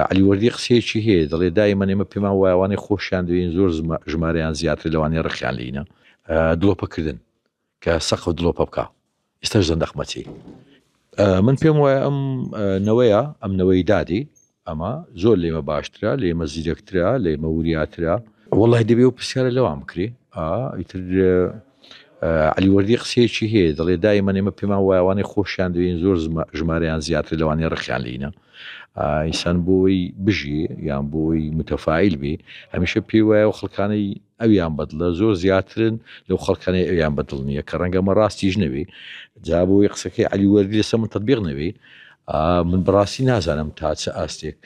علیوەردی قسەیەکی هەیە دەڵێ دایمەن ئێمە پێمان وایەوانەی خۆشیان دەوێن زۆر ژمارەیان زیاتر لەوانەیە ڕخیان لێینە دڵۆپەکردن کە سەقف دڵۆپە بکە ئێستاش زەندەقمەتی من پێم وایە ئەم نەوەیە ئەم نەوەی دادی ئەمە زۆر لێمە باشترە لێمە زیرەکترا لێمە وریاترا وەڵی دەبێ و پرسیارە لەوان بکرێ ئیتر علیوەردی قسەیەکی هەیە دەڵێ دایمەن ئێمە پێمان وایەوانەی خۆشیان دەوێن زۆر ژمارەیان زیاتر لەوانەیە ڕخیان لێینە ئینسان بۆی بژێ یان بۆی متەفاعیل بێ هەمیشە پێی وایە و خەڵکانەی ئەویان بەدڵە زۆر زیاترن لەو خەڵکانەی ئەویان بەدڵ نییە کە ڕەنگەمە ڕاستیش نەوێ جا بۆی قسەکەی علیوەردی لەسەر من تەطبیق نەوێ من بەڕاستی نازانم تا چه ئاستێک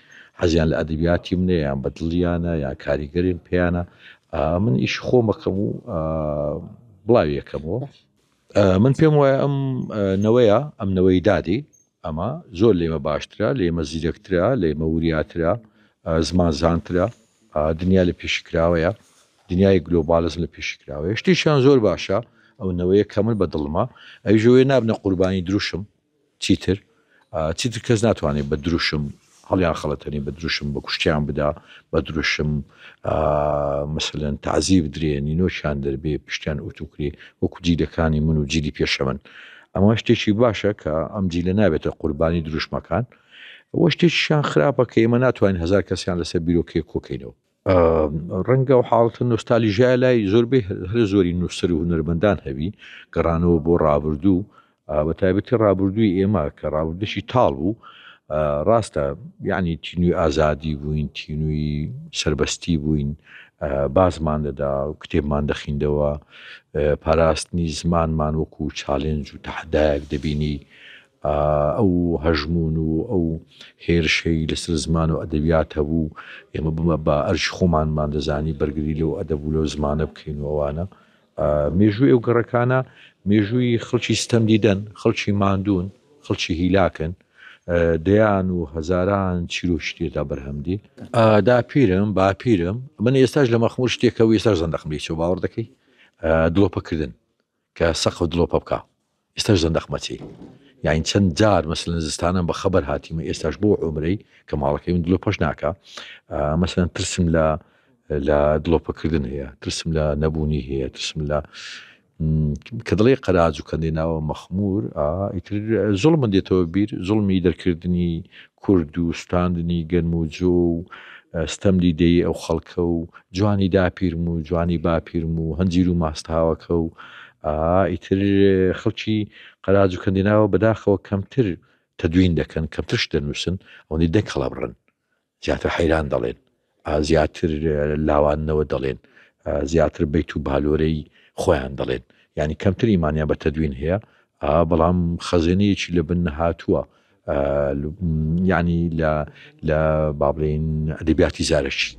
حەزیان لە ئەدەبیاتی منە یان بەدڵیانە یا کاریگەرین پێیانە من ئیش خۆمەکەم و بڵاوی یەکەمەوە من پێم وایە ئەم نەوەیە ئەم نەوەی دادی ئەمە زۆر لێمە باشترە لێمە زیرەکترا لێمە وریاترا زمان زانترا دنیا لە پێشکراوەیە دنیای گلۆبالیزم لە پێشکراوەیە شتێکیان زۆر باشە ئەو نەوەیە کە من بەدڵمە ئەوی ژۆیە نابنە قوربانی دروشم چیتر کەس ناتوانێت بە دروشم هەڵیان خەڵەتەنی بە دروشم بە کوشتیان بدا بە دروشم مثلەن تعزیب درێنی نۆشیان دەربێ پشتیان ئۆتوکری وەکو جیلەکانی من و جیلی پێشەمن ئەمە شتێکی باشە کە ئەم جیلە نابێتە قوربانی دروشمەکان ئەوە شتێکیشان خراپە کە ئێمە ناتوانین هەزار کەسیان لەسەر بیرۆکەیە کۆکەینەوە ڕەنگە و حاڵتە نۆستالیژای لای زۆربەی هەر زۆری نووسەر و هونەرمەندان هەبی گەڕانەوە بۆ ڕابردوو بە تایبەتی ڕابردووی ئێمە کە ڕابردشی تاڵ بوو ڕاستە یعنی تینووی ئازادی بووین تینووی سربەستی بووین بازمان دەدا و کتێبمان دەخیندەوە پاراستنی زمانمان وەکو چالێنج و تەحدایەک دەبینی ئەو هەژمون و ئەو هێرشەی لەسەر زمان و ئەدەبیات هەبوو ئێمە بمە بە ئەرش خۆمانمان دەزانی بەرگری لەو ئەدەب و لەو زمانە بکەین و ئەوانە مێژووی ئەو گەڕەکانە مێژووی خەڵکی ستەم دیدەن خەڵکی ماندوون خەڵکی هیلاکن دەیان و هەزاران چیرۆشتێدا بەرهەمدی داپیرم باپیرم من ئێستاش لە مەخموور شتێکە و ئێستاش زەندەقمەی چۆ باوەڕ دەکەی دڵۆپەکردن کە سەقف دڵۆپە بکە ئێستاش زەندەقمەتی یاین چەند جار مەسەلەن زستانم بە خەبەر هاتیمە ئێستاش بۆ عومرەی کە ماڵەکەی من دڵۆپەش ناکە مەسەلەن ترسم لە دڵۆپەکردن هەیە ترسم لە نەبوونی هەیە ترسم لە کە دڵێ قەراج و کەندێناوە مەخموور ئیتر زوڵمم دێتەوە بیر زوڵمی دەرکردنی کورد و سوتاندنی گەنم و جۆ و ستەم دیدەی ئەو خەڵکە و جوانی داپیرم و جوانی باپیرم و هەنجیر و ماستەهاوەکە و ئیتر خەڵکی قەراج و کەندێناوە بەداخەوە کەمتر تەدوین دەکەن کەمتر شت دەنووسن ئەوەی دەنگ هەڵەبڕن زیاتر حەیران دەڵێن زیاتر لاوانەوە دەڵێن زیاتر بەیت و بالۆرەی خۆیان دەڵێن ینی کەمتر ئیمانیان بە تەدوین هەیە بەڵام خەزێنەیەکی لە بن هاتووە ینی لە با بڵێن ئەدەبیاتی زارەشی